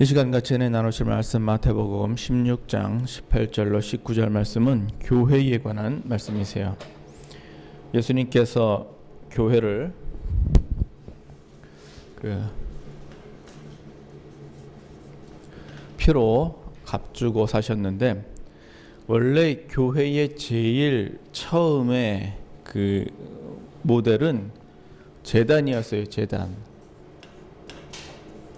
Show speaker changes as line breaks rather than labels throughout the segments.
이 시간 같이 은혜 나누실 말씀 마태복음 16장 18절로 19절 말씀은 교회에 관한 말씀이세요. 예수님께서 교회를 피로 값주고 사셨는데, 원래 교회의 제일 처음에 그 모델은 제단이었어요. 제단.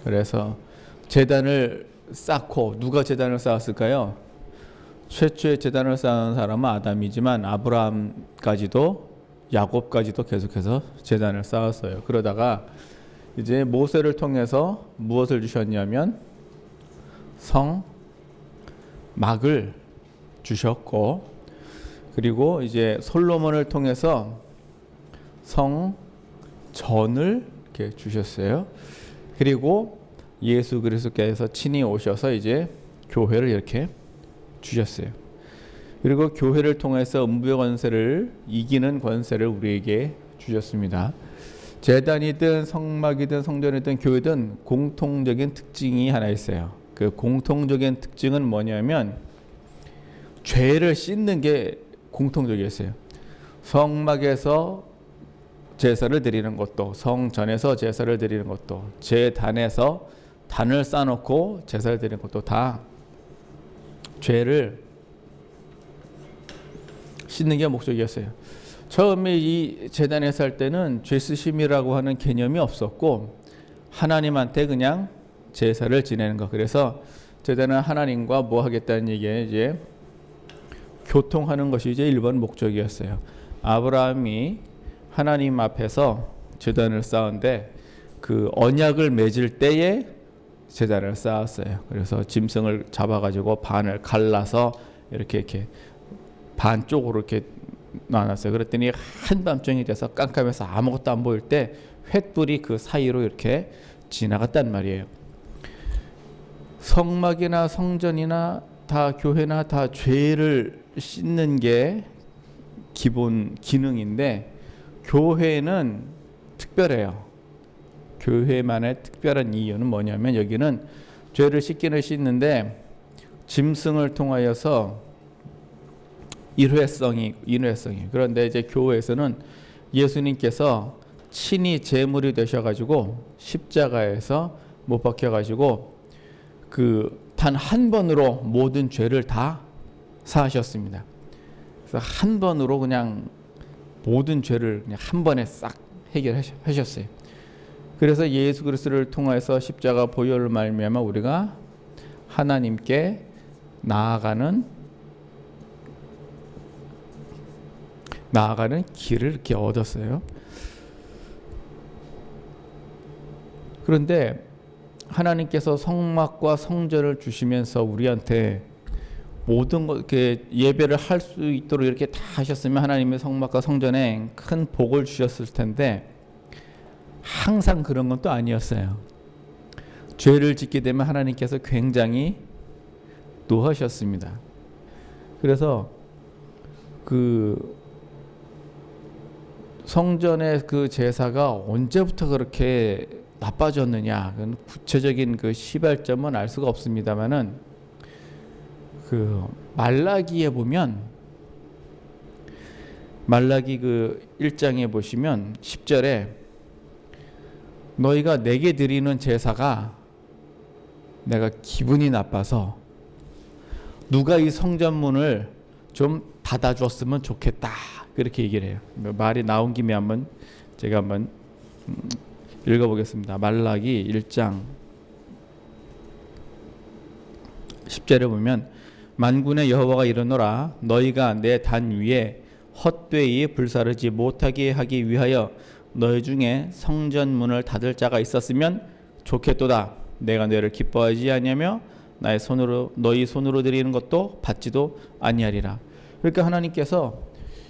그래서 제단을 쌓고, 누가 제단을 쌓았을까요? 최초의 제단을 쌓은 사람은 아담이지만 아브라함까지도 야곱까지도 계속해서 제단을 쌓았어요. 그러다가 이제 모세를 통해서 무엇을 주셨냐면 성막을 주셨고, 그리고 이제 솔로몬을 통해서 성전을 이렇게 주셨어요. 그리고 예수 그리스도께서 친히 오셔서 이제 교회를 이렇게 주셨어요. 그리고 교회를 통해서 음부의 권세를 이기는 권세를 우리에게 주셨습니다. 제단이든 성막이든 성전이든 교회든 공통적인 특징이 하나 있어요. 그 공통적인 특징은 뭐냐면 죄를 씻는 게 공통적이었어요. 성막에서 제사를 드리는 것도, 성전에서 제사를 드리는 것도, 제단에서 단을 쌓아놓고 제사를 드리는 것도 다 죄를 씻는 게 목적이었어요. 처음에 이 제단에서 할 때는 죄쓰심이라고 하는 개념이 없었고, 하나님한테 그냥 제사를 지내는 거. 그래서 제단은 하나님과 뭐 하겠다는 얘기에 이제 교통하는 것이 이제 1번 목적이었어요. 아브라함이 하나님 앞에서 제단을 쌓은데, 그 언약을 맺을 때에 제단을 쌓았어요. 그래서 짐승을 잡아가지고 반을 갈라서 이렇게 반쪽으로 이렇게 나눴어요. 그랬더니 한밤중이 돼서 깜깜해서 아무것도 안 보일 때 횃불이 그 사이로 이렇게 지나갔단 말이에요. 성막이나 성전이나 다 교회나 다 죄를 씻는 게 기본 기능인데, 교회는 특별해요. 교회만의 특별한 이유는 뭐냐면, 여기는 죄를 씻기는 씻는데 짐승을 통하여서 일회성이. 그런데 이제 교회에서는 예수님께서 친히 제물이 되셔가지고 십자가에서 못 박혀가지고 그 단 한 번으로 모든 죄를 다 사하셨습니다. 그래서 한 번으로 그냥 모든 죄를 그냥 한 번에 싹 해결하셨어요. 그래서 예수 그리스도를 통해서 십자가 보혈을 말미암아 우리가 하나님께 나아가는 길을 이렇게 얻었어요. 그런데 하나님께서 성막과 성전을 주시면서 우리한테 모든 것, 이렇게 예배를 할 수 있도록 이렇게 다 하셨으면 하나님의 성막과 성전에 큰 복을 주셨을 텐데, 항상 그런 건 또 아니었어요. 죄를 짓게 되면 하나님께서 굉장히 노하셨습니다. 그래서 그 성전의 그 제사가 언제부터 그렇게 나빠졌느냐, 그건 구체적인 그 시발점은 알 수가 없습니다만은, 그 말라기에 보면, 말라기 그 1장에 보시면 10절에 너희가 내게 드리는 제사가 내가 기분이 나빠서 누가 이 성전문을 좀 닫아줬으면 좋겠다, 그렇게 얘기를 해요. 말이 나온 김에 제가 한번 읽어보겠습니다. 말라기 1장 10절에 보면, 만군의 여호와가 이르노라, 너희가 내 단 위에 헛되이 불사르지 못하게 하기 위하여 너희 중에 성전문을 닫을 자가 있었으면 좋겠도다. 내가 너희를 기뻐하지 아니하며 나의 손으로 너희 손으로 드리는 것도 받지도 아니하리라. 그러니까 하나님께서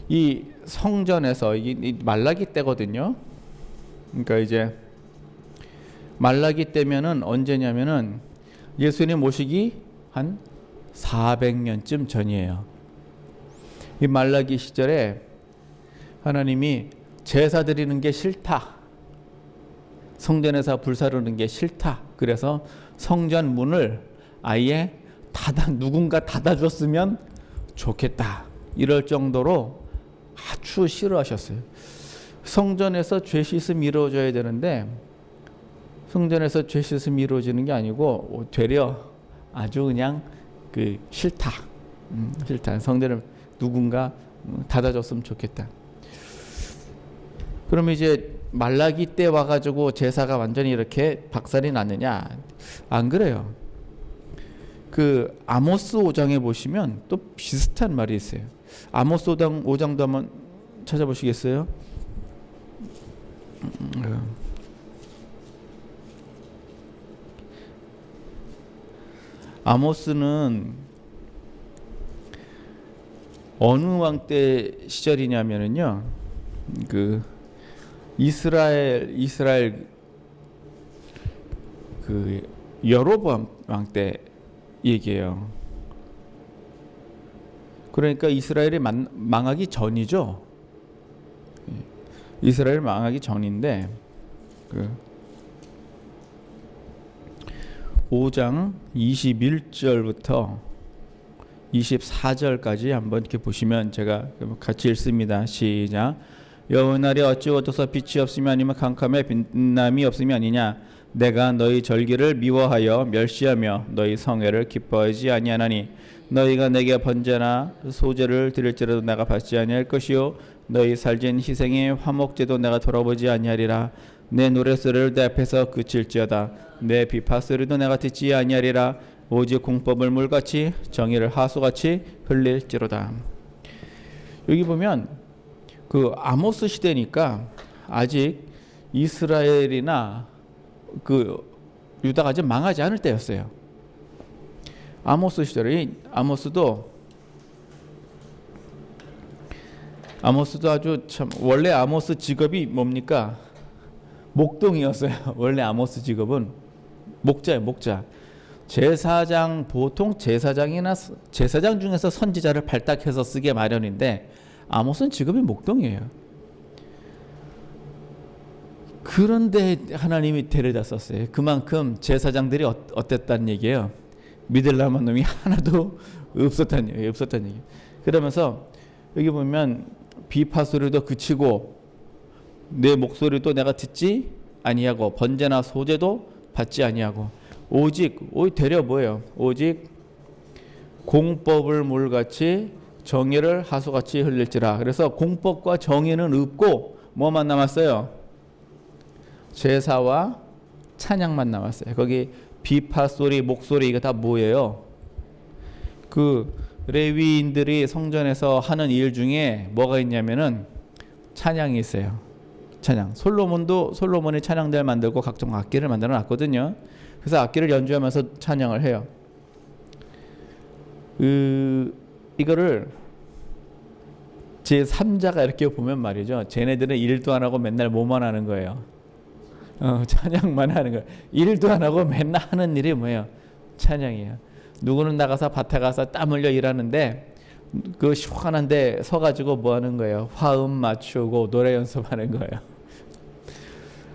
이 성전에서, 이 말라기 때거든요. 그러니까 이제 말라기 때면은 언제냐면은 예수님 오시기 한 400년쯤 전이에요. 이 말라기 시절에 하나님이 제사 드리는 게 싫다, 성전에서 불사르는 게 싫다, 그래서 성전 문을 아예 누군가 닫아줬으면 좋겠다. 이럴 정도로 아주 싫어하셨어요. 성전에서 죄 씻음이 이루어져야 되는데 성전에서 죄 씻음이 이루어지는 게 아니고 되려 아주 그냥 싫다. 싫다. 성전을 누군가 닫아줬으면 좋겠다. 그러면 이제 말라기 때 와가지고 제사가 완전히 이렇게 박살이 났느냐? 안 그래요. 아모스 5장에 보시면 또 비슷한 말이 있어요. 아모스 5장도 한번 찾아보시겠어요? 아모스는 어느 왕 때 시절이냐면은요, 이스라엘 여로보암 왕 때 얘기해요. 그러니까 이스라엘이 망하기 전이죠. 이스라엘 망하기 전인데 5장 21절부터 24절까지 한번 이렇게 보시면 제가 같이 읽습니다. 시작. 여호와 날이 어찌 어두서 빛이 없으며 아니면 캄캄해 빛남이 없으며 아니냐. 내가 너희 절기를 미워하여 멸시하며 너희 성회를 기뻐하지 아니하나니 너희가 내게 번제나 소제를 드릴지라도 내가 받지 아니할 것이요 너희 살진 희생의 화목제도 내가 돌아보지 아니하리라. 내 노랫소리를 내 앞에서 그칠지어다. 내 비파소리도 내가 듣지 아니하리라. 오직 공법을 물같이 정의를 하수같이 흘릴지로다. 여기 보면 아모스 시대니까 아직 이스라엘이나 유다가 아직 망하지 않을 때였어요. 아모스 시절에 아모스도 아주 참 원래 아모스 직업이 뭡니까? 목동이었어요. 원래 아모스 직업은 목자예요. 목자. 제사장 보통 제사장이나 제사장 중에서 선지자를 발탁해서 쓰게 마련인데 아모스는 직업이 목동이에요. 그런데 하나님이 데려다 썼어요. 그만큼 제사장들이 어땠다는 얘기예요. 믿을 만한 놈이 하나도 없었다는 얘기예요. 그러면서 여기 보면 비파 소리도 그치고 내 목소리도 내가 듣지 아니하고 번제나 소제도 받지 아니하고 오직 되려 뭐예요? 오직 공법을 물같이 정의를 하수같이 흘릴지라. 그래서 공법과 정의는 없고 뭐만 남았어요? 제사와 찬양만 남았어요. 거기 비파 소리, 목소리 이거 다 뭐예요? 레위인들이 성전에서 하는 일 중에 뭐가 있냐면은 찬양이 있어요. 찬양. 솔로몬이 찬양대를 만들고 각종 악기를 만들어 놨거든요. 그래서 악기를 연주하면서 찬양을 해요. 이거를 제 3자가 이렇게 보면 말이죠. 쟤네들은 일도 안 하고 맨날 뭐만 하는 거예요. 찬양만 하는 거예요. 일도 안 하고 맨날 하는 일이 뭐예요? 찬양이에요. 누구는 나가서 밭에 가서 땀 흘려 일하는데 시원한데 서가지고 뭐 하는 거예요? 화음 맞추고 노래 연습하는 거예요.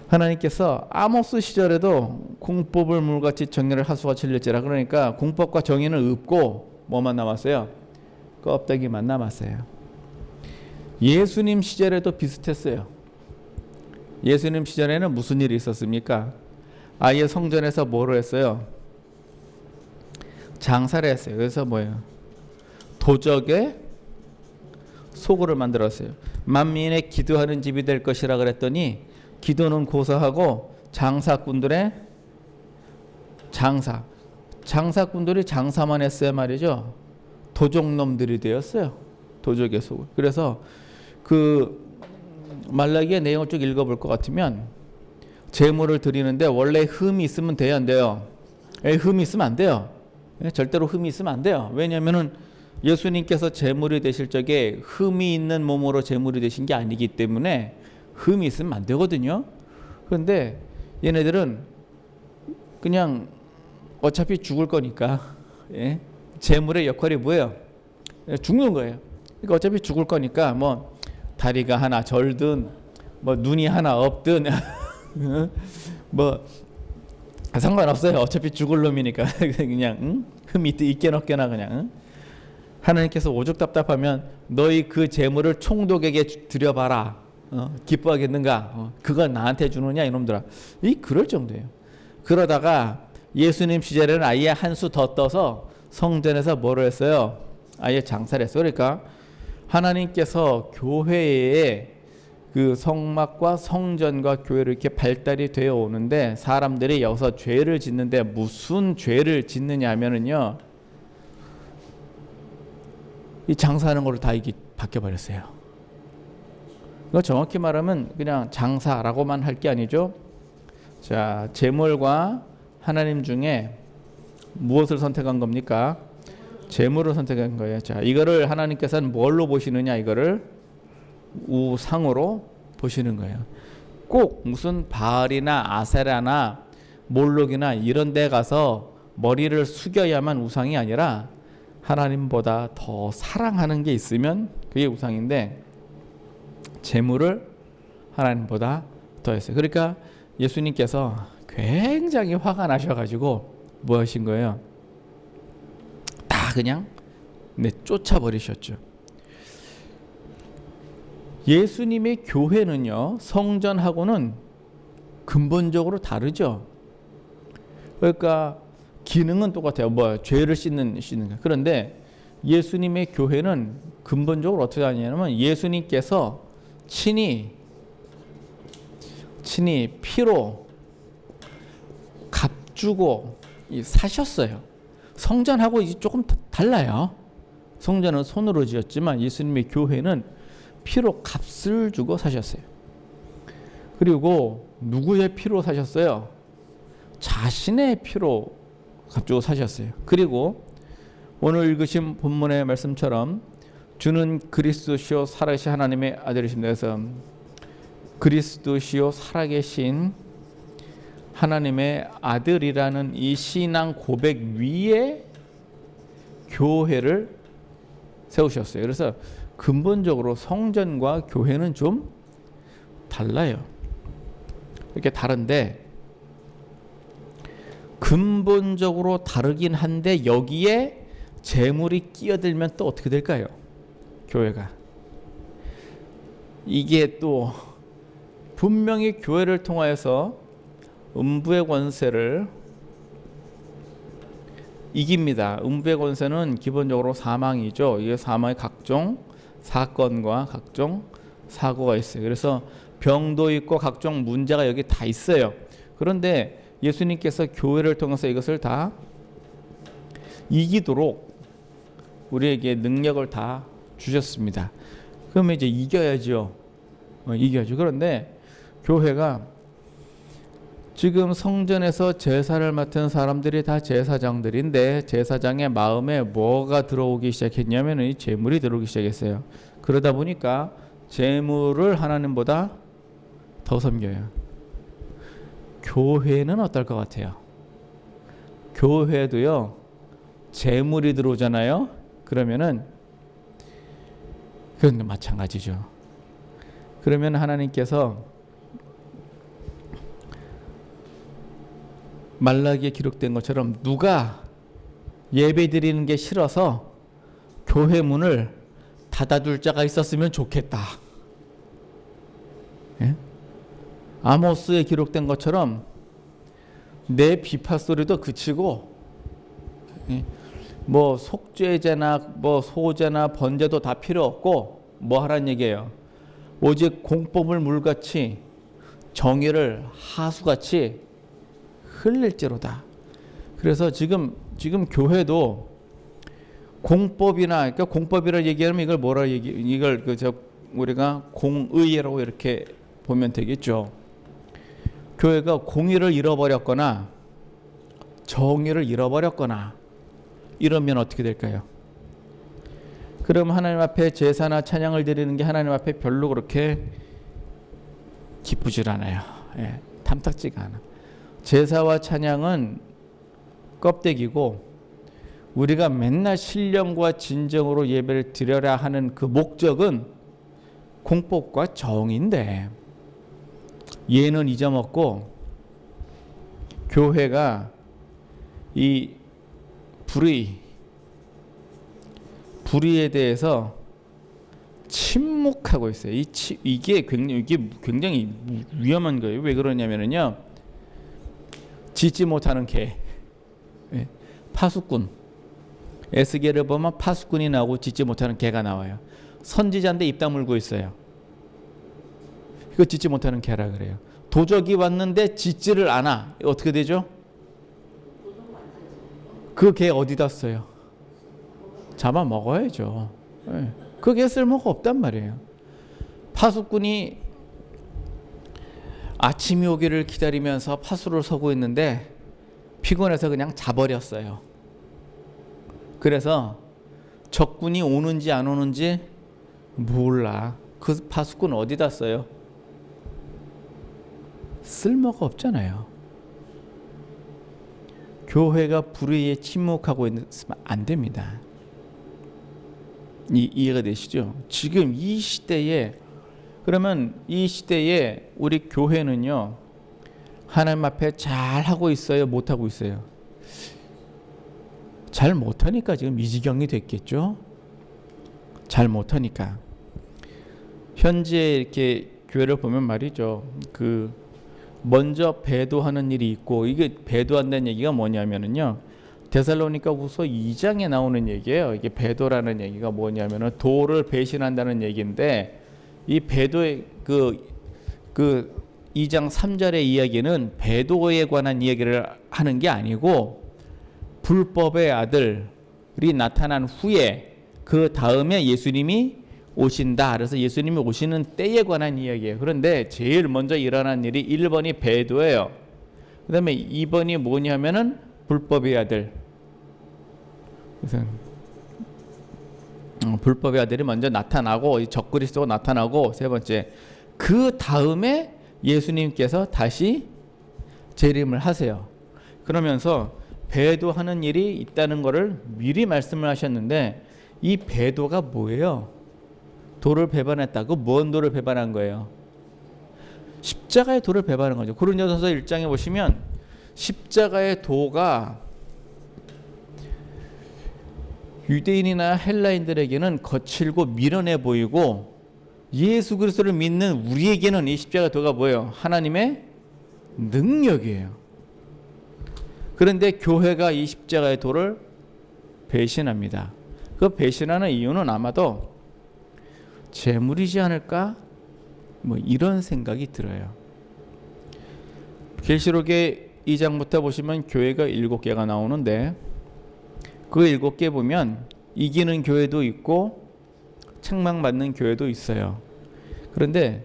하나님께서 아모스 시절에도 공법을 물같이 정의를 하수같이 흘릴지라. 그러니까 공법과 정의는 없고 뭐만 남았어요? 껍데기만 남았어요. 예수님 시절에도 비슷했어요. 예수님 시절에는 무슨 일이 있었습니까? 아예 성전에서 뭐로 했어요? 장사를 했어요. 그래서 뭐예요? 도적의 소굴을 만들었어요. 만민의 기도하는 집이 될 것이라 그랬더니 기도는 고사하고 장사꾼들의 장사꾼들이 장사만 했어요 말이죠. 도적놈들이 되었어요. 도적의 소굴. 그래서 말라기의 내용을 쭉 읽어볼 것 같으면 제물을 드리는데 원래 흠이 있으면 돼요, 안 돼요? 흠이 있으면 안 돼요. 절대로 흠이 있으면 안 돼요. 왜냐하면은 예수님께서 제물이 되실 적에 흠이 있는 몸으로 제물이 되신 게 아니기 때문에 흠이 있으면 안 되거든요. 그런데 얘네들은 그냥 어차피 죽을 거니까 제물의 역할이 뭐예요? 죽는 거예요. 그러니까 어차피 죽을 거니까 뭐 다리가 하나 절든 뭐 눈이 하나 없든 뭐 상관없어요. 어차피 죽을 놈이니까 그냥 흠이 있게나 없게나 그냥. 하나님께서 오죽 답답하면 너희 그 재물을 총독에게 드려봐라. 기뻐하겠는가? 그걸 나한테 주느냐 이놈들아. 그럴 정도예요. 그러다가 예수님 시절에는 아예 한 수 더 떠서 성전에서 뭐를 했어요? 아예 장사를 했어요. 그러니까 하나님께서 교회에 그 성막과 성전과 교회를 이렇게 발달이 되어 오는데 사람들이 여기서 죄를 짓는데 무슨 죄를 짓느냐 하면은요, 이 장사하는 걸로 다 이게 바뀌어 버렸어요. 이거 정확히 말하면 그냥 장사라고만 할 게 아니죠. 자, 재물과 하나님 중에 무엇을 선택한 겁니까? 재물을 선택한 거예요. 자, 이거를 하나님께서는 뭘로 보시느냐? 이거를 우상으로 보시는 거예요. 꼭 무슨 바알이나 아세라나 몰록이나 이런 데 가서 머리를 숙여야만 우상이 아니라 하나님보다 더 사랑하는 게 있으면 그게 우상인데 재물을 하나님보다 더 했어요. 그러니까 예수님께서 굉장히 화가 나셔가지고 뭐 하신 거예요? 다 그냥 쫓아버리셨죠. 예수님의 교회는요, 성전하고는 근본적으로 다르죠. 그러니까 기능은 똑같아요. 죄를 씻는 거. 그런데 예수님의 교회는 근본적으로 어떻게 하냐면 예수님께서 친히 피로 값주고 사셨어요. 성전하고 이제 조금 달라요. 성전은 손으로 지었지만 예수님의 교회는 피로 값을 주고 사셨어요. 그리고 누구의 피로 사셨어요? 자신의 피로 값주고 사셨어요. 그리고 오늘 읽으신 본문의 말씀처럼 주는 그리스도시요 살아계신 하나님의 아들이십니다. 그래서 그리스도시요 살아계신 하나님의 아들이라는 이 신앙 고백 위에 교회를 세우셨어요. 그래서 근본적으로 성전과 교회는 좀 달라요. 이렇게 다른데 근본적으로 다르긴 한데 여기에 재물이 끼어들면 또 어떻게 될까요? 교회가. 이게 또 분명히 교회를 통하여서 음부의 권세를 이깁니다. 음부의 권세는 기본적으로 사망이죠. 이게 사망의 각종 사건과 각종 사고가 있어요. 그래서 병도 있고 각종 문제가 여기 다 있어요. 그런데 예수님께서 교회를 통해서 이것을 다 이기도록 우리에게 능력을 다 주셨습니다. 그러면 이제 이겨야죠. 이겨야죠. 그런데 교회가 지금 성전에서 제사를 맡은 사람들이 다 제사장들인데 제사장의 마음에 뭐가 들어오기 시작했냐면 이 재물이 들어오기 시작했어요. 그러다 보니까 재물을 하나님보다 더 섬겨요. 교회는 어떨 것 같아요? 교회도요, 재물이 들어오잖아요. 그러면은 그건 마찬가지죠. 그러면 하나님께서 말라기에 기록된 것처럼 누가 예배 드리는 게 싫어서 교회 문을 닫아둘 자가 있었으면 좋겠다. 예? 아모스에 기록된 것처럼 내 비파 소리도 그치고 뭐 속죄제나 뭐 소제나 번제도 다 필요 없고 뭐 하라는 얘기예요. 오직 공법을 물같이 정의를 하수같이 흘릴지로다. 그래서 지금 교회도 공법이나 그러니까 공법이라 얘기하면 이걸 뭐라 이걸 우리가 공의라고 이렇게 보면 되겠죠. 교회가 공의를 잃어버렸거나 정의를 잃어버렸거나 이러면 어떻게 될까요? 그럼 하나님 앞에 제사나 찬양을 드리는 게 하나님 앞에 별로 그렇게 기쁘질 않아요. 예, 탐탁지가 않아. 제사와 찬양은 껍데기고 우리가 맨날 신령과 진정으로 예배를 드려야 하는 그 목적은 공법과 정인데 얘는 잊어먹고 교회가 이 불의에 대해서 침묵하고 있어요. 이게 굉장히 위험한 거예요. 왜 그러냐면요, 짖지 못하는 개, 파수꾼. 에스겔을 보면 파수꾼이 나오고 짖지 못하는 개가 나와요. 선지자인데 입 다물고 있어요. 이거 짖지 못하는 개라 그래요. 도적이 왔는데 짖지를 않아. 어떻게 되죠? 그 개 어디다 써요? 잡아 먹어야죠. 그게 쓸모가 없단 말이에요. 파수꾼이 아침이 오기를 기다리면서 파수를 서고 있는데 피곤해서 그냥 자버렸어요. 그래서 적군이 오는지 안 오는지 몰라. 그 파수꾼 어디다 써요? 쓸모가 없잖아요. 교회가 불의에 침묵하고 있으면 안 됩니다. 이해가 되시죠? 지금 이 시대에, 그러면 이 시대에 우리 교회는요, 하나님 앞에 잘 하고 있어요? 못 하고 있어요? 잘 못하니까 지금 이 지경이 됐겠죠? 잘 못하니까. 현재 이렇게 교회를 보면 말이죠, 먼저 배도하는 일이 있고, 이게 배도한다는 얘기가 뭐냐면요, 데살로니가후서 2장에 나오는 얘기예요. 이게 배도라는 얘기가 뭐냐면은 도를 배신한다는 얘기인데, 이 배도의 그 2장 3절의 이야기는 배도에 관한 이야기를 하는 게 아니고, 불법의 아들이 나타난 후에 그 다음에 예수님이 오신다. 그래서 예수님이 오시는 때에 관한 이야기예요. 그런데 제일 먼저 일어난 일이 1번이 배도예요. 그 다음에 2번이 뭐냐면은 불법의 아들. 그래서 불법의 아들이 먼저 나타나고, 적그리스도가 나타나고, 세 번째 그 다음에 예수님께서 다시 재림을 하세요. 그러면서 배도하는 일이 있다는 것을 미리 말씀을 하셨는데, 이 배도가 뭐예요? 도를 배반했다고. 뭔 도를 배반한 거예요? 십자가의 도를 배반한 거죠. 고린도전서 1장에 보시면 십자가의 도가 유대인이나 헬라인들에게는 거칠고 미련해 보이고, 예수 그리스도를 믿는 우리에게는 이 십자가 도가 뭐예요? 하나님의 능력이에요. 그런데 교회가 이 십자가의 도를 배신합니다. 그 배신하는 이유는 아마도 재물이지 않을까? 이런 생각이 들어요. 계시록의 2장부터 보시면 교회가 7개가 나오는데, 그 7개 보면 이기는 교회도 있고 책망받는 교회도 있어요. 그런데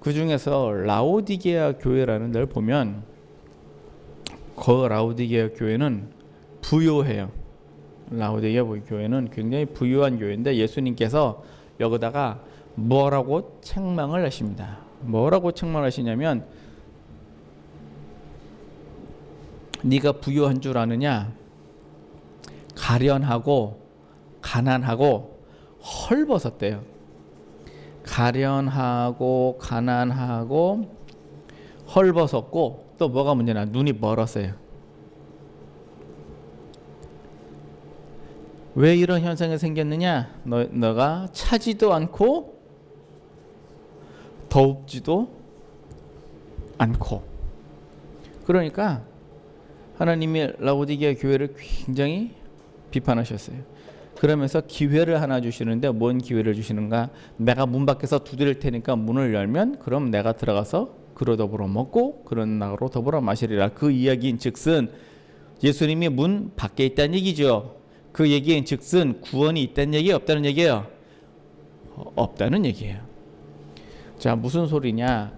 그 중에서 라오디게아 교회라는 데를 보면, 그 라오디게아 교회는 부유해요. 라오디게아 교회는 굉장히 부유한 교회인데, 예수님께서 여기다가 뭐라고 책망을 하십니다. 뭐라고 책망하시냐면, 네가 부유한 줄 아느냐? 가련하고 가난하고 헐벗었대요. 가련하고 가난하고 헐벗었고, 또 뭐가 문제냐? 눈이 멀었어요. 왜 이런 현상이 생겼느냐? 너가 차지도 않고 더웁지도 않고. 그러니까 하나님이 라오디게아 교회를 굉장히 비판하셨어요. 그러면서 기회를 하나 주시는데, 뭔 기회를 주시는가? 내가 문 밖에서 두드릴 테니까 문을 열면 그럼 내가 들어가서 그로 더불어 먹고 그런 나로 더불어 마시리라. 그 이야기인 즉슨 예수님이 문 밖에 있다는 얘기죠. 그 얘기인 즉슨 구원이 있다는 얘기예요, 없다는 얘기예요? 없다는 얘기예요. 자, 무슨 소리냐?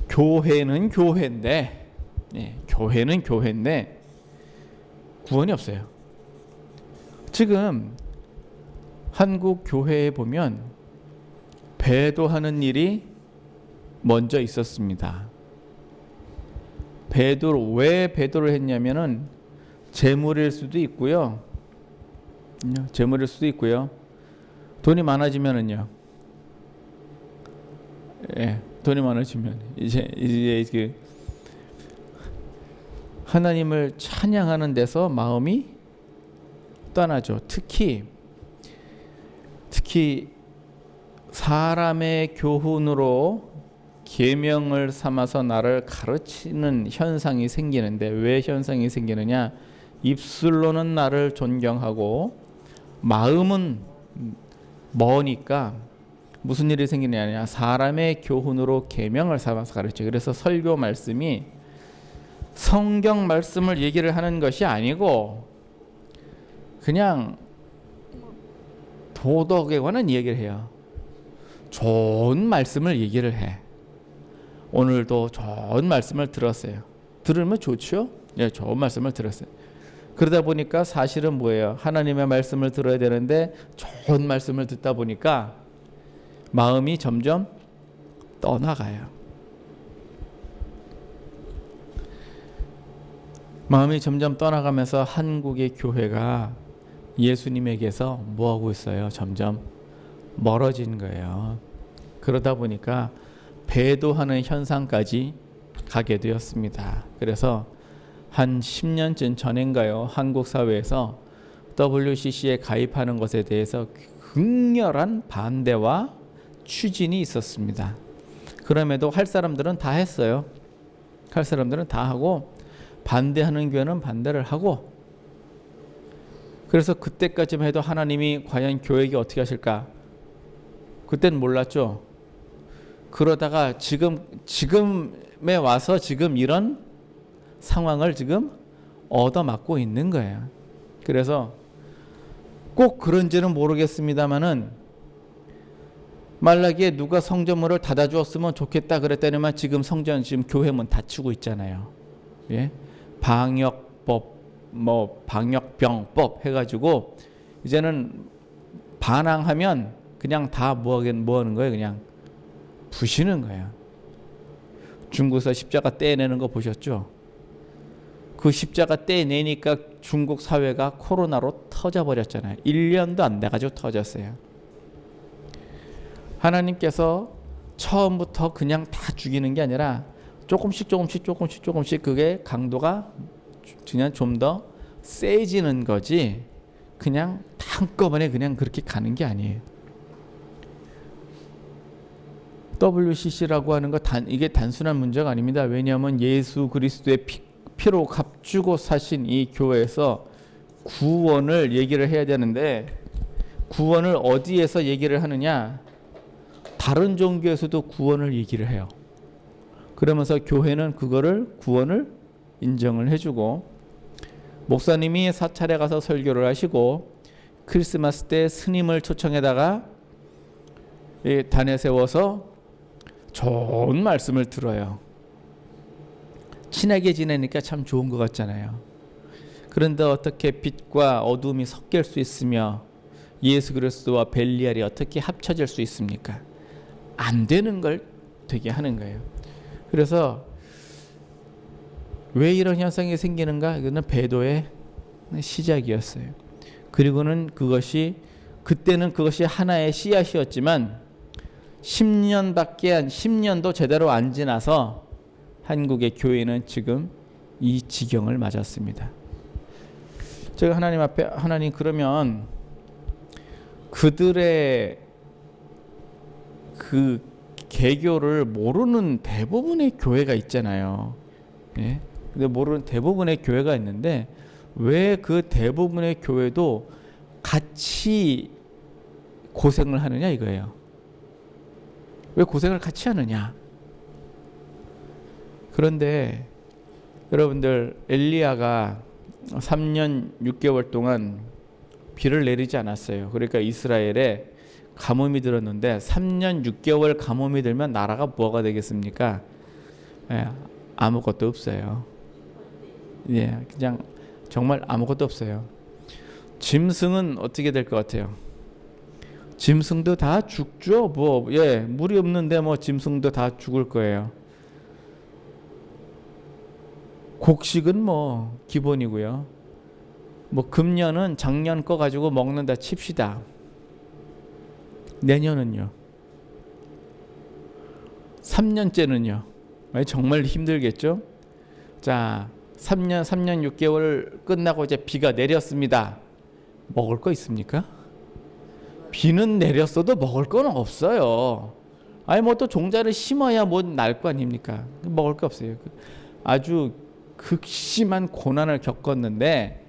교회는 교회인데, 교회는 교회인데 구원이 없어요. 지금 한국 교회에 보면 배도하는 일이 먼저 있었습니다. 왜 배도를 했냐면은 재물일 수도 있고요. 재물일 수도 있고요. 돈이 많아지면은요. 돈이 많아지면 이제 하나님을 찬양하는 데서 마음이 떠나죠. 특히 사람의 교훈으로 계명을 삼아서 나를 가르치는 현상이 생기는데, 왜 현상이 생기느냐? 입술로는 나를 존경하고 마음은 머니까 무슨 일이 생기느냐? 사람의 교훈으로 계명을 삼아서 가르쳐. 그래서 설교 말씀이 성경 말씀을 얘기를 하는 것이 아니고 그냥 도덕에 관한 얘기를 해요. 좋은 말씀을 얘기를 해. 오늘도 좋은 말씀을 들었어요. 들으면 좋죠? 네, 좋은 말씀을 들었어요. 그러다 보니까 사실은 뭐예요? 하나님의 말씀을 들어야 되는데 좋은 말씀을 듣다 보니까 마음이 점점 떠나가요. 마음이 점점 떠나가면서 한국의 교회가 예수님에게서 뭐하고 있어요? 점점 멀어진 거예요. 그러다 보니까 배도하는 현상까지 가게 되었습니다. 그래서 한 10년쯤 전인가요? 한국 사회에서 WCC에 가입하는 것에 대해서 극렬한 반대와 추진이 있었습니다. 그럼에도 할 사람들은 다 했어요. 할 사람들은 다 하고, 반대하는 교회는 반대를 하고, 그래서 그때까지만 해도 하나님이 과연 교회에게 어떻게 하실까? 그때는 몰랐죠. 그러다가 지금에 와서 지금 이런 상황을 지금 얻어맞고 있는 거예요. 그래서 꼭 그런지는 모르겠습니다만은 만약에 누가 성전문을 닫아주었으면 좋겠다 그랬더니만 지금 성전 지금 교회 문 닫히고 있잖아요. 예? 방역법 방역병법 해가지고 이제는 반항하면 그냥 다 뭐 하는 거예요? 그냥 부시는 거예요. 중국에서 십자가 떼내는 거 보셨죠? 그 십자가 떼내니까 중국 사회가 코로나로 터져버렸잖아요. 1년도 안 돼가지고 터졌어요. 하나님께서 처음부터 그냥 다 죽이는 게 아니라 조금씩 그게 강도가 그냥 좀 더 세지는 거지, 그냥 한꺼번에 그냥 그렇게 가는 게 아니에요. WCC라고 하는 거 이게 단순한 문제가 아닙니다. 왜냐하면 예수 그리스도의 피로 값주고 사신 이 교회에서 구원을 얘기를 해야 되는데, 구원을 어디에서 얘기를 하느냐? 다른 종교에서도 구원을 얘기를 해요. 그러면서 교회는 그거를 구원을 인정을 해주고, 목사님이 사찰에 가서 설교를 하시고 크리스마스 때 스님을 초청해다가 단에 세워서 좋은 말씀을 들어요. 친하게 지내니까 참 좋은 것 같잖아요. 그런데 어떻게 빛과 어둠이 섞일 수 있으며 예수 그리스도와 벨리알이 어떻게 합쳐질 수 있습니까? 안 되는 걸 되게 하는 거예요. 그래서 왜 이런 현상이 생기는가? 이거는 배도의 시작이었어요. 그리고는 그때는 그것이 하나의 씨앗이었지만 10년도 제대로 안 지나서 한국의 교회는 지금 이 지경을 맞았습니다. 제가 하나님 앞에, 하나님 그러면 그들의 그 개교를 모르는 대부분의 교회가 있잖아요. 예? 근데 모르는 대부분의 교회가 있는데 왜 그 대부분의 교회도 같이 고생을 하느냐 이거예요. 왜 고생을 같이 하느냐? 그런데 여러분들, 엘리야가 3년 6개월 동안 비를 내리지 않았어요. 그러니까 이스라엘에 가뭄이 들었는데 3년 6개월 가뭄이 들면 나라가 뭐가 되겠습니까? 예, 아무것도 없어요. 예, 그냥 정말 아무것도 없어요. 짐승은 어떻게 될 것 같아요? 짐승도 다 죽죠. 물이 없는데 짐승도 다 죽을 거예요. 곡식은 기본이고요. 금년은 작년 거 가지고 먹는다 칩시다. 내년은요? 3년째는요? 정말 힘들겠죠? 자, 3년 6개월 끝나고 이제 비가 내렸습니다. 먹을 거 있습니까? 비는 내렸어도 먹을 건 없어요. 아니 뭐 또 종자를 심어야 뭐 날 거 아닙니까? 먹을 거 없어요. 아주 극심한 고난을 겪었는데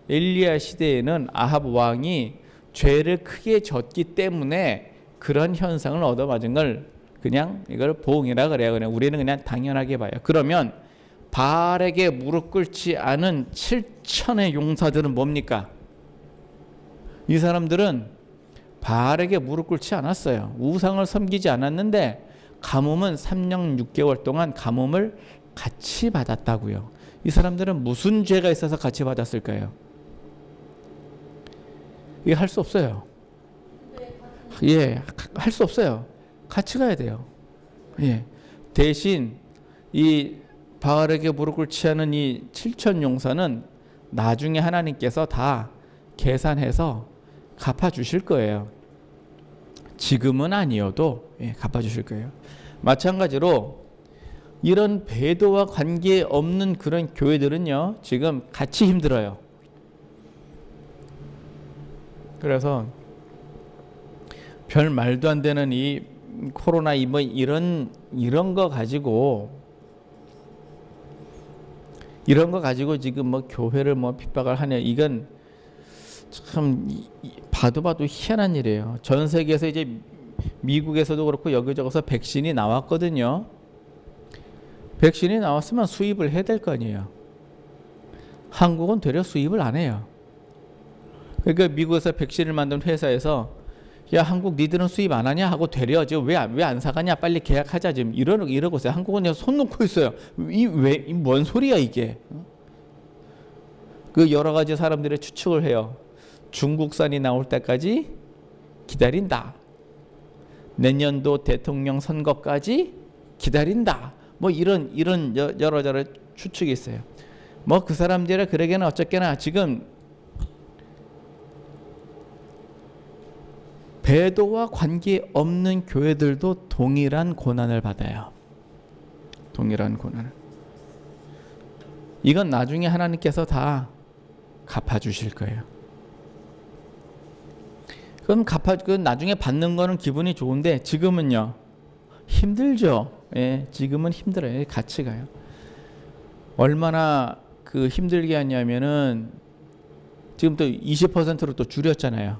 엘리야 시대에는 아합 왕이 죄를 크게 졌기 때문에 그런 현상을 얻어맞은 걸 그냥 이걸 보응이라 그래요. 그냥 우리는 그냥 당연하게 봐요. 그러면 바알에게 무릎 꿇지 않은 7천의 용사들은 뭡니까? 이 사람들은 바알에게 무릎 꿇지 않았어요. 우상을 섬기지 않았는데 가뭄은 3년 6개월 동안 가뭄을 같이 받았다고요. 이 사람들은 무슨 죄가 있어서 같이 받았을까요? 이게 할 수 없어요. 예, 할 수 없어요. 같이 가야 돼요. 예, 대신 이 바알에게 무릎 꿇지 않은 이 7천 용사는 나중에 하나님께서 다 계산해서 갚아주실 거예요. 지금은 아니어도 갚아주실 거예요. 마찬가지로 이런 배도와 관계없는 그런 교회들은요, 지금 같이 힘들어요. 그래서 별 말도 안 되는 이 코로나 뭐 이런 거 가지고 지금 뭐 교회를 뭐 핍박을 하냐, 이건 참 봐도 희한한 일이에요. 전 세계에서 이제 미국에서도 그렇고 여기저기서 백신이 나왔거든요. 백신이 나왔으면 수입을 해야 될 거 아니에요. 한국은 되려 수입을 안 해요. 그러니까 미국에서 백신을 만든 회사에서 야, 한국 니들은 수입 안 하냐 하고 되려 지금 왜 안 사가냐, 빨리 계약하자 지금 이러고 있어요. 한국은 그냥 손 놓고 있어요. 뭔 소리야 이게? 그 여러 가지 사람들의 추측을 해요. 중국산이 나올 때까지 기다린다. 내년도 대통령 선거까지 기다린다. 뭐 이런 여러 추측이 있어요. 뭐 그 사람들이 그러게나 어쨌거나 지금 배도와 관계없는 교회들도 동일한 고난을 받아요. 동일한 고난을. 이건 나중에 하나님께서 다 갚아주실 거예요. 그럼 나중에 받는 거는 기분이 좋은데 지금은요 힘들죠. 예, 지금은 힘들어요. 같이 가요. 얼마나 그 힘들게 하냐면은 지금 또 20%로 또 줄였잖아요.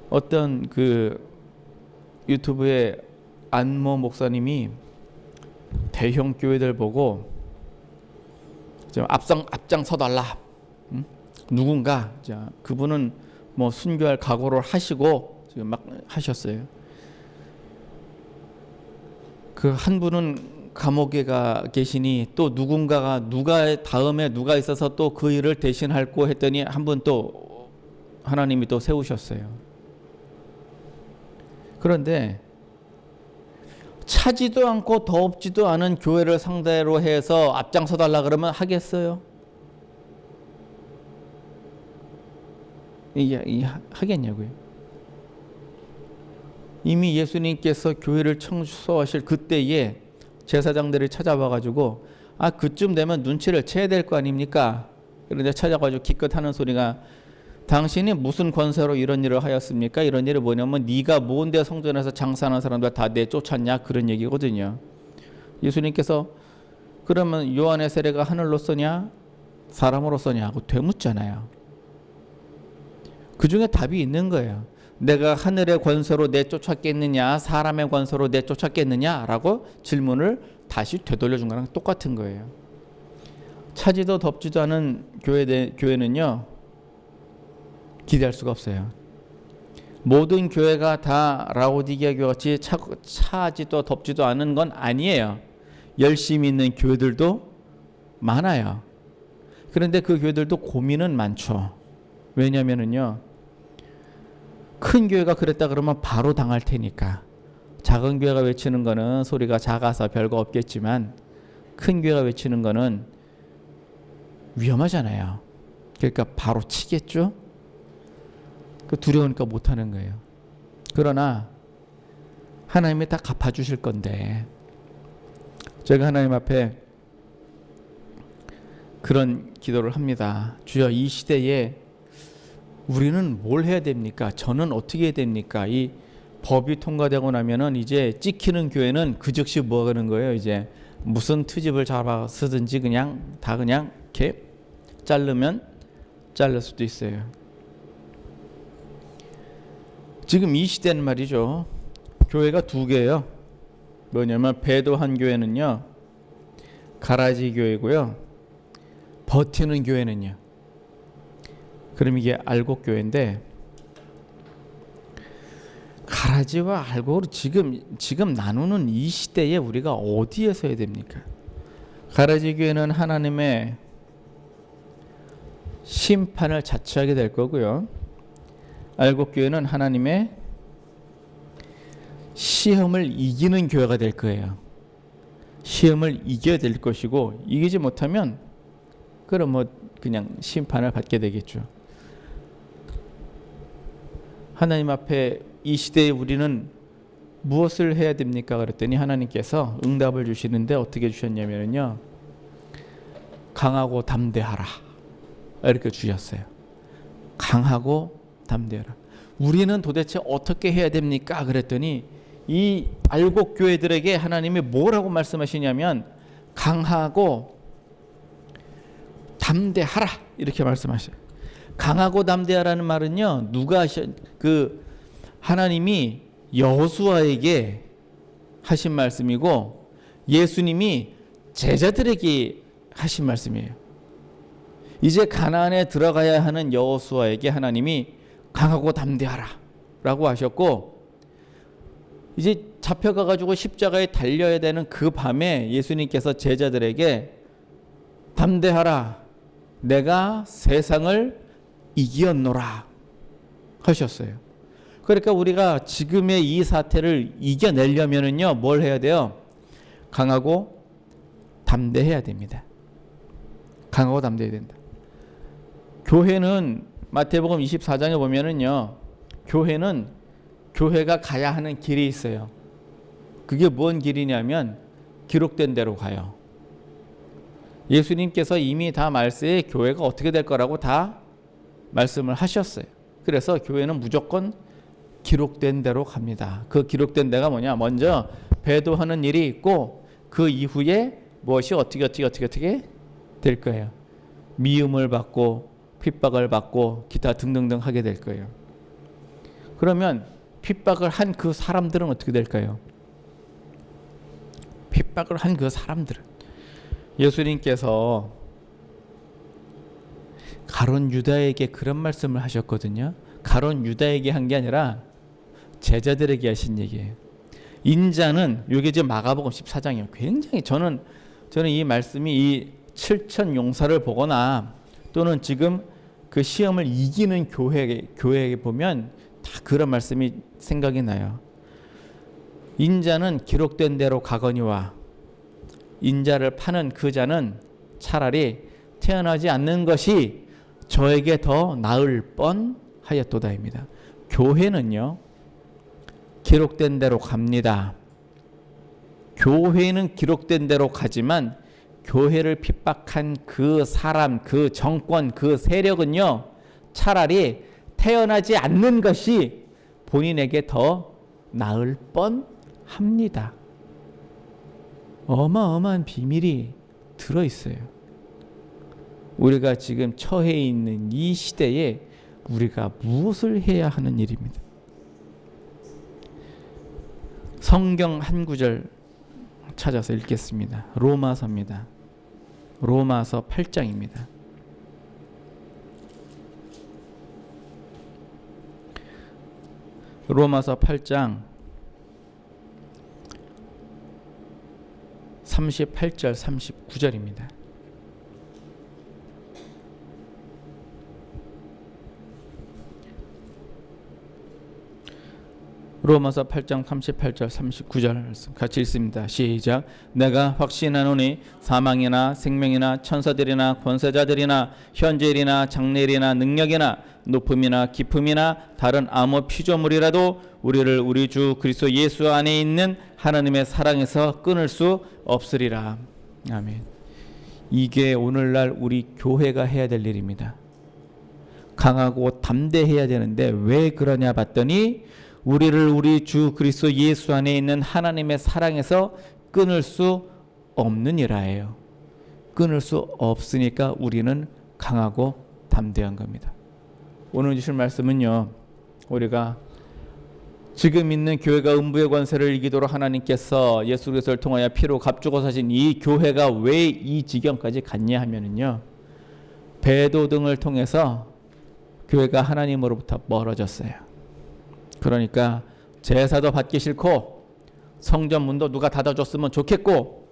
어떤 그 유튜브에 안모 목사님이 대형 교회들 보고 좀 앞장 서달라. 누군가 그분은 뭐 순교할 각오를 하시고 지금 막 하셨어요. 그 한 분은 감옥에 가 계시니 또 누가 다음에 누가 있어서 또 그 일을 대신할고 했더니 한 분 또 하나님이 또 세우셨어요. 그런데 차지도 않고 덥지도 않은 교회를 상대로 해서 앞장서 달라 그러면 하겠어요? 하겠냐고요? 이미 예수님께서 교회를 청소하실 그때에 제사장들이 찾아와가지고 그쯤 되면 눈치를 채야 될 거 아닙니까? 그런데 찾아가지고 기껏 하는 소리가 당신이 무슨 권세로 이런 일을 하였습니까? 이런 일이 뭐냐면 네가 뭔데 성전에서 장사하는 사람들 다 내쫓았냐, 그런 얘기거든요. 예수님께서 그러면 요한의 세례가 하늘로서냐 사람으로서냐 하고 되묻잖아요. 그 중에 답이 있는 거예요. 내가 하늘의 권세로 내쫓았겠느냐 사람의 권세로 내쫓았겠느냐라고 질문을 다시 되돌려 준 거랑 똑같은 거예요. 차지도 덥지도 않은 교회는요 기대할 수가 없어요. 모든 교회가 다 라오디게아 교회같이 차지도 덥지도 않은 건 아니에요. 열심히 있는 교회들도 많아요. 그런데 그 교회들도 고민은 많죠. 왜냐면은요 큰 교회가 그랬다 그러면 바로 당할 테니까. 작은 교회가 외치는 거는 소리가 작아서 별거 없겠지만 큰 교회가 외치는 거는 위험하잖아요. 그러니까 바로 치겠죠. 두려우니까 못하는 거예요. 그러나 하나님이 다 갚아주실 건데 제가 하나님 앞에 그런 기도를 합니다. 주여, 이 시대에 우리는 뭘 해야 됩니까? 저는 어떻게 해야 됩니까? 이 법이 통과되고 나면은 이제 찍히는 교회는 그 즉시 뭐 하는 거예요? 이제 무슨 트집을 잡아 쓰든지 그냥 다 그냥 이렇게 자르면 자를 수도 있어요. 지금 이 시대는 말이죠. 교회가 두 개예요. 뭐냐면 배도한 교회는요, 가라지 교회고요. 버티는 교회는요. 그럼 이게 알곡 교회인데, 가라지와 알곡으로 지금 나누는 이 시대에 우리가 어디에 서야 됩니까? 가라지 교회는 하나님의 심판을 자처하게 될 거고요. 알곡 교회는 하나님의 시험을 이기는 교회가 될 거예요. 시험을 이겨야 될 것이고, 이기지 못하면 그럼 뭐 그냥 심판을 받게 되겠죠. 하나님 앞에 이 시대에 우리는 무엇을 해야 됩니까? 그랬더니 하나님께서 응답을 주시는데 어떻게 주셨냐면요, 강하고 담대하라, 이렇게 주셨어요. 강하고 담대하라. 우리는 도대체 어떻게 해야 됩니까? 그랬더니 이 알곡 교회들에게 하나님이 뭐라고 말씀하시냐면 강하고 담대하라, 이렇게 말씀하셔요. 강하고 담대하라는 말은요, 누가 하나님이 여호수아에게 하신 말씀이고 예수님이 제자들에게 하신 말씀이에요. 이제 가나안에 들어가야 하는 여호수아에게 하나님이 강하고 담대하라 라고 하셨고, 이제 잡혀가 가지고 십자가에 달려야 되는 그 밤에 예수님께서 제자들에게 담대하라, 내가 세상을 이겼노라 하셨어요. 그러니까 우리가 지금의 이 사태를 이겨내려면은요, 뭘 해야 돼요? 강하고 담대해야 됩니다. 강하고 담대해야 된다. 교회는 마태복음 24장에 보면은요, 교회가 가야 하는 길이 있어요. 그게 뭔 길이냐면 기록된 대로 가요. 예수님께서 이미 다 말세에 교회가 어떻게 될 거라고 다 말씀을 하셨어요. 그래서 교회는 무조건 기록된 대로 갑니다. 그 기록된 데가 뭐냐? 먼저 배도하는 일이 있고 그 이후에 무엇이 어떻게 될 거예요. 미움을 받고 핍박을 받고 기타 등등등 하게 될 거예요. 그러면 핍박을 한 그 사람들은 어떻게 될까요? 핍박을 한 그 사람들은, 예수님께서 가룟 유다에게 그런 말씀을 하셨거든요. 가룟 유다에게 한 게 아니라 제자들에게 하신 얘기예요. 인자는, 이게 지금 마가복음 14장이에요. 굉장히 저는 이 말씀이 이 7천 용사를 보거나 또는 지금 그 시험을 이기는 교회에 보면 다 그런 말씀이 생각이 나요. 인자는 기록된 대로 가거니와 인자를 파는 그 자는 차라리 태어나지 않는 것이 저에게 더 나을 뻔하였도다입니다. 교회는요, 기록된 대로 갑니다. 교회는 기록된 대로 가지만 교회를 핍박한 그 사람, 그 정권, 그 세력은요, 차라리 태어나지 않는 것이 본인에게 더 나을 뻔합니다. 어마어마한 비밀이 들어있어요. 우리가 지금 처해 있는 이 시대에 우리가 무엇을 해야 하는 일입니다. 성경 한 구절 찾아서 읽겠습니다. 로마서입니다. 로마서 8장입니다. 로마서 8장 38절 39절입니다. 로마서 8장 38절 39절 같이 읽습니다. 시작. 내가 확신하노니 사망이나 생명이나 천사들이나 권세자들이나 현재일이나 장래일이나 능력이나 높음이나 깊음이나 다른 아무 피조물이라도 우리를 우리 주 그리스도 예수 안에 있는 하나님의 사랑에서 끊을 수 없으리라. 아멘. 이게 오늘날 우리 교회가 해야 될 일입니다. 강하고 담대해야 되는데 왜 그러냐 봤더니 우리를 우리 주 그리스도 예수 안에 있는 하나님의 사랑에서 끊을 수 없는 이라예요. 끊을 수 없으니까 우리는 강하고 담대한 겁니다. 오늘 주실 말씀은요, 우리가 지금 있는 교회가 음부의 권세를 이기도록 하나님께서 예수 그리스도를 통하여 피로 값주고 사신 이 교회가 왜 이 지경까지 갔냐 하면은요, 배도 등을 통해서 교회가 하나님으로부터 멀어졌어요. 그러니까 제사도 받기 싫고 성전 문도 누가 닫아줬으면 좋겠고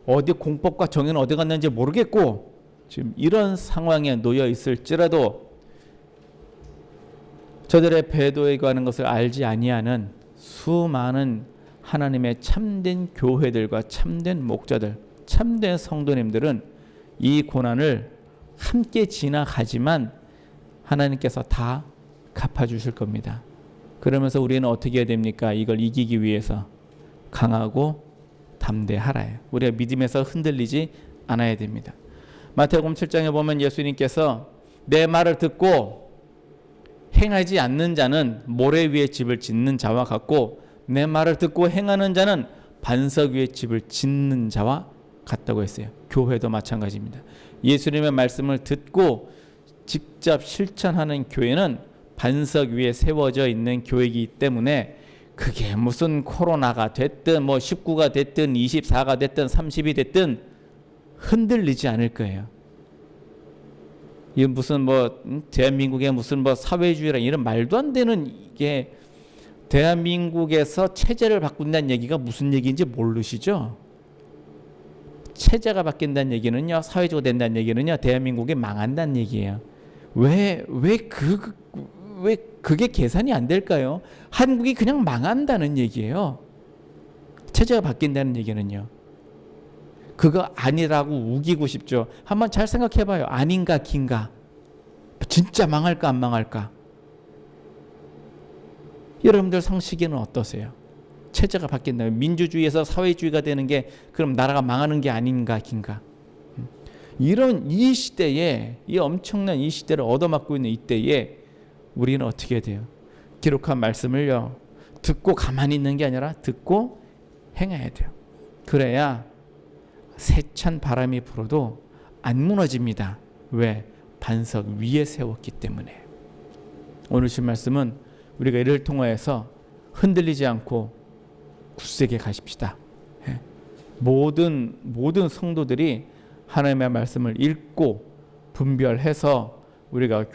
어디 공법과 정의는 어디 갔는지 모르겠고 지금 이런 상황에 놓여 있을지라도 저들의 배도에 관한 것을 알지 아니하는 수많은 하나님의 참된 교회들과 참된 목자들, 참된 성도님들은 이 고난을 함께 지나가지만 하나님께서 다 갚아주실 겁니다. 그러면서 우리는 어떻게 해야 됩니까? 이걸 이기기 위해서 강하고 담대하라요. 우리가 믿음에서 흔들리지 않아야 됩니다. 마태복음 7장에 보면 예수님께서 내 말을 듣고 행하지 않는 자는 모래 위에 집을 짓는 자와 같고 내 말을 듣고 행하는 자는 반석 위에 집을 짓는 자와 같다고 했어요. 교회도 마찬가지입니다. 예수님의 말씀을 듣고 직접 실천하는 교회는 반석 위에 세워져 있는 교회이기 때문에 그게 무슨 코로나가 됐든 뭐 19가 됐든 24가 됐든 30이 됐든 흔들리지 않을 거예요. 이게 무슨 뭐 대한민국의 무슨 뭐 사회주의라 이런 말도 안 되는 이게 대한민국에서 체제를 바꾼다는 얘기가 무슨 얘기인지 모르시죠? 체제가 바뀐다는 얘기는요, 사회주의가 된다는 얘기는요, 대한민국이 망한다는 얘기예요. 왜 그게 계산이 안 될까요? 한국이 그냥 망한다는 얘기예요. 체제가 바뀐다는 얘기는요. 그거 아니라고 우기고 싶죠. 한번 잘 생각해봐요. 아닌가 긴가. 진짜 망할까 안 망할까. 여러분들 상식에는 어떠세요? 체제가 바뀐다면 민주주의에서 사회주의가 되는 게 그럼 나라가 망하는 게 아닌가 긴가. 이런 이 시대에, 이 엄청난 이 시대를 얻어맞고 있는 이때에 우리는 어떻게 해야 돼요? 기록한 말씀을요, 듣고 가만히 있는 게 아니라 듣고 행해야 돼요. 그래야 세찬 바람이 불어도 안 무너집니다. 왜? 반석 위에 세웠기 때문에. 오늘 주신 말씀은 우리가 이를 통하여서 흔들리지 않고 굳세게 가십시다. 모든 성도들이 하나님의 말씀을 읽고 분별해서 우리가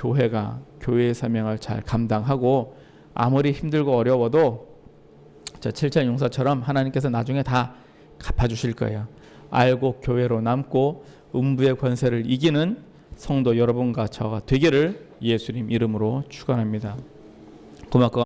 교회의 사명을 잘 감당하고 아무리 힘들고 어려워도 저 7천 용사처럼 하나님께서 나중에 다 갚아주실 거예요. 알고 교회로 남고 음부의 권세를 이기는 성도 여러분과 저가 되기를 예수님 이름으로 축원합니다. 고맙고